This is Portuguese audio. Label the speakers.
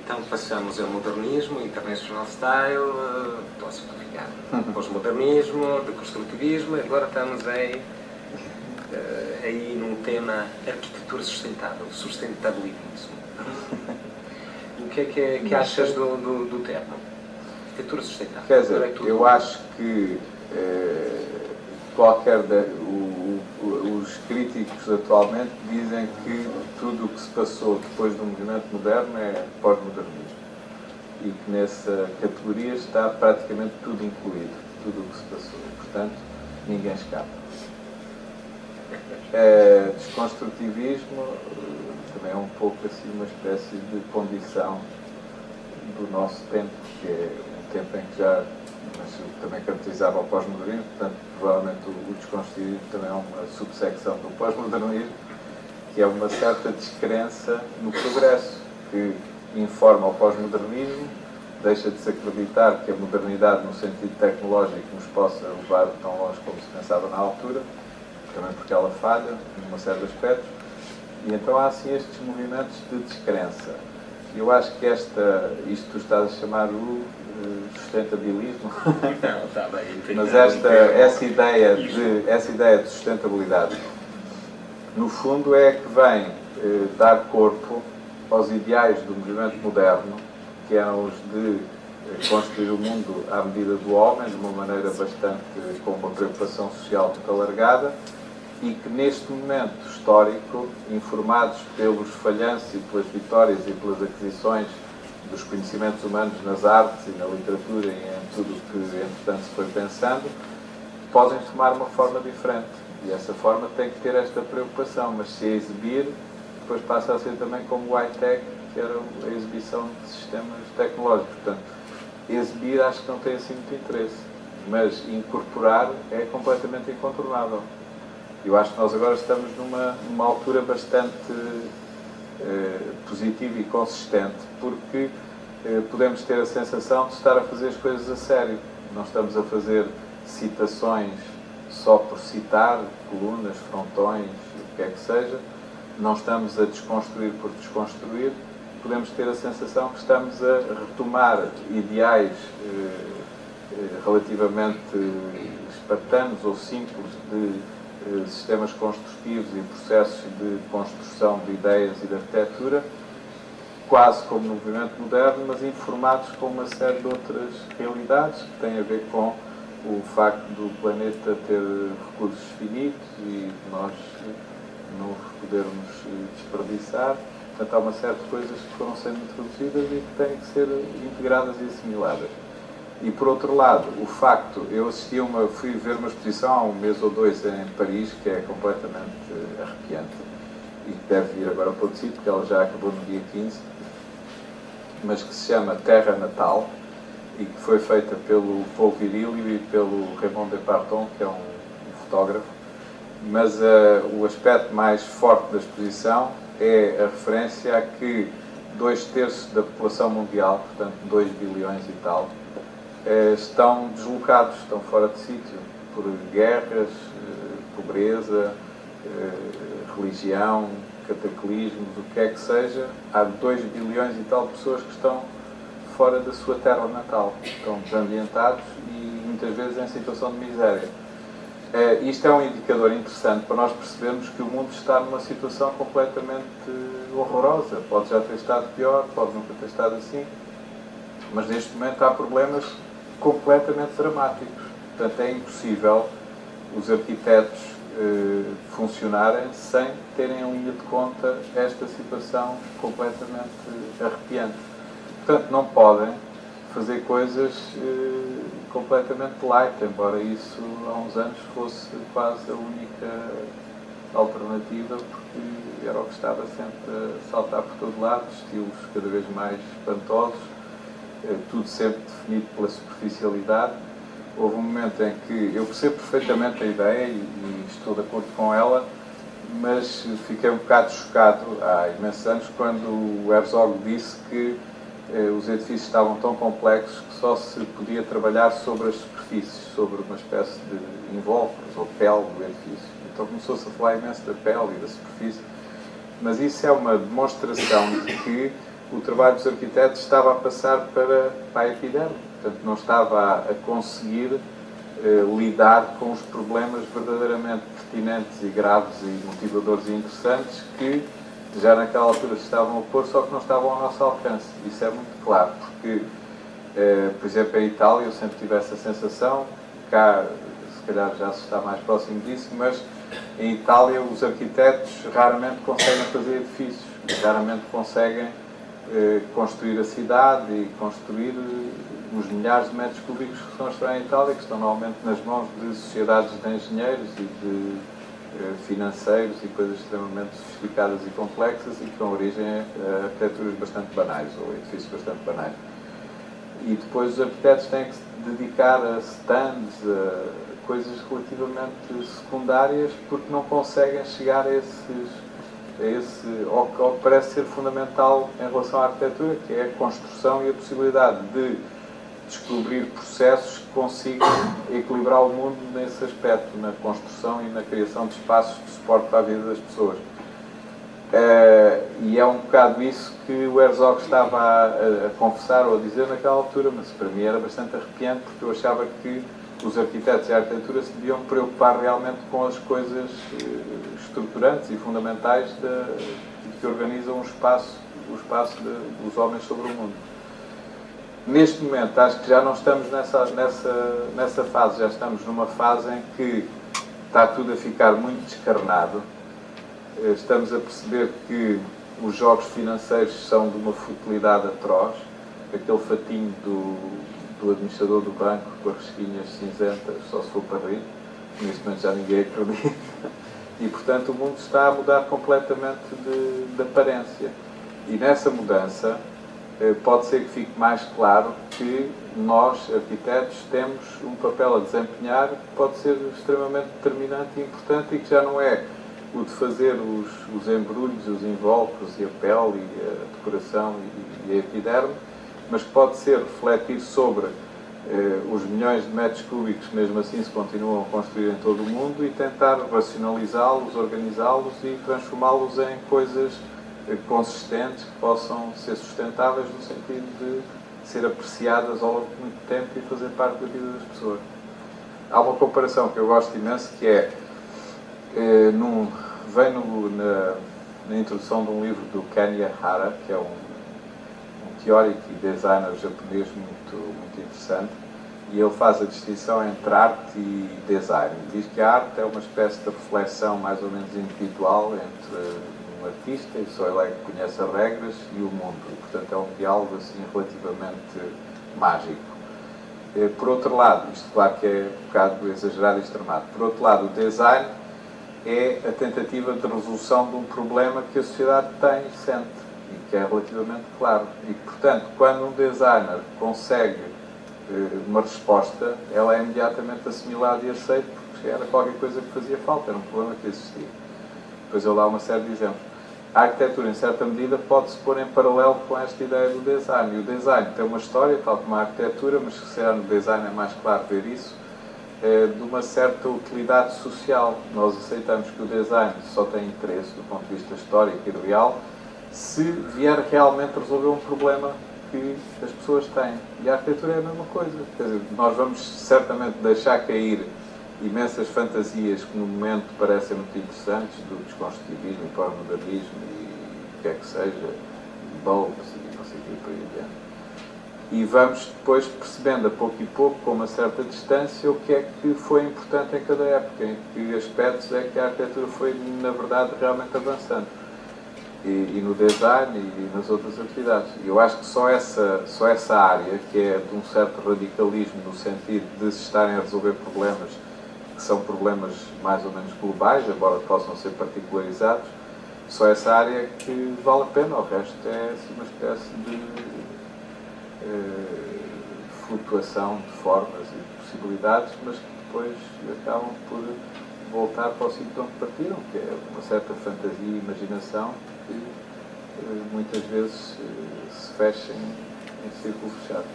Speaker 1: Então passamos ao modernismo, international style, estou a simplificar, pós-modernismo, deconstrutivismo, e agora estamos aí num tema arquitetura sustentável, sustentabilismo. O que é que achas do termo? Arquitetura sustentável.
Speaker 2: Quer dizer, eu acho que os críticos atualmente dizem que tudo o que se passou depois do movimento moderno é pós-modernismo e que nessa categoria está praticamente tudo incluído, tudo o que se passou. Portanto, ninguém escapa. Desconstrutivismo também é um pouco assim uma espécie de condição do nosso tempo, que é um tempo em que já também caracterizava o pós-modernismo, portanto, provavelmente o desconstrutivismo também é uma subsecção do pós-modernismo, que é uma certa descrença no progresso, que informa o pós-modernismo, deixa de se acreditar que a modernidade, no sentido tecnológico, nos possa levar tão longe como se pensava na altura, também porque ela falha, em uma série de aspectos, e então há assim estes movimentos de descrença. Eu acho que isto tu estás a chamar o sustentabilismo, mas essa ideia de sustentabilidade, no fundo, é que vem dar corpo aos ideais do movimento moderno, que eram os de construir o mundo à medida do homem, de uma maneira bastante, com uma preocupação social muito alargada, e que neste momento histórico, informados pelos falhanços e pelas vitórias e pelas aquisições dos conhecimentos humanos nas artes e na literatura e em tudo o que entretanto se foi pensando, podem tomar uma forma diferente. E essa forma tem que ter esta preocupação, mas se a exibir, depois passa a ser também como o high-tech, que era a exibição de sistemas tecnológicos. Portanto, exibir acho que não tem assim muito interesse, mas incorporar é completamente incontornável. Eu acho que nós agora estamos numa altura bastante positiva e consistente, porque podemos ter a sensação de estar a fazer as coisas a sério. Não estamos a fazer citações só por citar, colunas, frontões, o que é que seja. Não estamos a desconstruir por desconstruir. Podemos ter a sensação que estamos a retomar ideais relativamente espartanos ou simples de sistemas construtivos e processos de construção de ideias e de arquitetura, quase como no movimento moderno, mas informados com uma série de outras realidades que têm a ver com o facto do planeta ter recursos finitos e nós não os podermos desperdiçar. Portanto, há uma série de coisas que foram sendo introduzidas e que têm que ser integradas e assimiladas. E, por outro lado, o facto, eu fui ver uma exposição há um mês ou dois em Paris, que é completamente arrepiante, e que deve vir agora para outro sítio, porque ela já acabou no dia 15, mas que se chama Terra Natal, e que foi feita pelo Paul Virilio e pelo Raymond Departon, que é um fotógrafo. Mas o aspecto mais forte da exposição é a referência a que 2/3 da população mundial, portanto 2 bilhões e tal, estão deslocados, estão fora de sítio, por guerras, pobreza, religião, cataclismos, o que é que seja. Há 2 bilhões e tal pessoas que estão fora da sua terra natal, estão desambientados e muitas vezes em situação de miséria. Isto é um indicador interessante para nós percebermos que o mundo está numa situação completamente horrorosa. Pode já ter estado pior, pode nunca ter estado assim, mas neste momento há problemas completamente dramáticos. Portanto, é impossível os arquitetos funcionarem sem terem em linha de conta esta situação completamente arrepiante. Portanto, não podem fazer coisas completamente light, embora isso há uns anos fosse quase a única alternativa, porque era o que estava sempre a saltar por todo lado, estilos cada vez mais espantosos, tudo sempre definido pela superficialidade. Houve um momento em que eu percebo perfeitamente a ideia e estou de acordo com ela, mas fiquei um bocado chocado há imensos anos quando o Herzog disse que os edifícios estavam tão complexos que só se podia trabalhar sobre as superfícies, sobre uma espécie de invólucros ou pele do edifício. Então começou-se a falar imenso da pele e da superfície, mas isso é uma demonstração de que o trabalho dos arquitetos estava a passar para a epiderme. Portanto, não estava a conseguir lidar com os problemas verdadeiramente pertinentes e graves e motivadores e interessantes que já naquela altura se estavam a pôr, só que não estavam ao nosso alcance. Isso é muito claro, porque, por exemplo, em Itália eu sempre tive essa sensação, cá se calhar já se está mais próximo disso, mas em Itália os arquitetos raramente conseguem fazer edifícios, raramente conseguem construir a cidade e construir os milhares de metros cúbicos que estão a estourar em Itália, que estão normalmente nas mãos de sociedades de engenheiros e de financeiros e coisas extremamente sofisticadas e complexas e que dão origem a arquiteturas bastante banais, ou edifícios bastante banais. E depois os arquitetos têm que se dedicar a stands, a coisas relativamente secundárias, porque não conseguem chegar a ao que parece ser fundamental em relação à arquitetura, que é a construção e a possibilidade de descobrir processos que consigam equilibrar o mundo nesse aspecto, na construção e na criação de espaços de suporte para a vida das pessoas. E é um bocado isso que o Herzog estava a confessar ou a dizer naquela altura, mas para mim era bastante arrepiante, porque eu achava que os arquitetos e a arquitetura se deviam preocupar realmente com as coisas estruturantes e fundamentais que organizam o espaço dos homens sobre o mundo. Neste momento, acho que já não estamos nessa fase, já estamos numa fase em que está tudo a ficar muito descarnado. Estamos a perceber que os jogos financeiros são de uma futilidade atroz. Aquele fatinho do administrador do banco com as risquinhas cinzentas, só se for para rir. Neste momento já ninguém acredita. E, portanto, o mundo está a mudar completamente de aparência. E nessa mudança, pode ser que fique mais claro que nós, arquitetos, temos um papel a desempenhar que pode ser extremamente determinante e importante e que já não é o de fazer os embrulhos, os invólucros e a pele e a decoração e a epiderme, mas pode ser refletir sobre os milhões de metros cúbicos, mesmo assim se continuam a construir em todo o mundo, e tentar racionalizá-los, organizá-los e transformá-los em coisas consistentes que possam ser sustentáveis no sentido de ser apreciadas ao longo de muito tempo e fazer parte da vida das pessoas. Há uma comparação que eu gosto imenso, que é vem na introdução de um livro do Ken Yahara, que é um teórico e designer japonês muito interessante, e ele faz a distinção entre arte e design. Diz que a arte é uma espécie de reflexão mais ou menos individual entre um artista, e só ele é que conhece as regras, e o mundo. E, portanto, é um diálogo assim, relativamente mágico. Por outro lado, isto claro que é um bocado exagerado e extremado, por outro lado, o design é a tentativa de resolução de um problema que a sociedade tem e sente, e que é relativamente claro. E, portanto, quando um designer consegue uma resposta, ela é imediatamente assimilada e aceita, porque era qualquer coisa que fazia falta, era um problema que existia. Depois eu dou uma série de exemplos. A arquitetura, em certa medida, pode-se pôr em paralelo com esta ideia do design. E o design tem uma história, tal como a arquitetura, mas se calhar no design é mais claro ver isso, de uma certa utilidade social. Nós aceitamos que o design só tem interesse, do ponto de vista histórico e real, se vier realmente resolver um problema que as pessoas têm. E a arquitetura é a mesma coisa. Quer dizer, nós vamos certamente deixar cair imensas fantasias que no momento parecem muito interessantes, do desconstrutivismo e pós-modernismo e o que é que seja, bulbs e não sei o que por aí adiante. E vamos depois percebendo a pouco e pouco, com uma certa distância, o que é que foi importante em cada época, em que aspectos é que a arquitetura foi, na verdade, realmente avançando. E no design e nas outras atividades. E eu acho que só essa área, que é de um certo radicalismo no sentido de se estarem a resolver problemas que são problemas mais ou menos globais, embora possam ser particularizados, só essa área que vale a pena. O resto é assim, uma espécie de flutuação de formas e de possibilidades, mas que depois acabam por voltar para o sítio de onde partiram, que é uma certa fantasia e imaginação que muitas vezes se fecha em círculo fechado.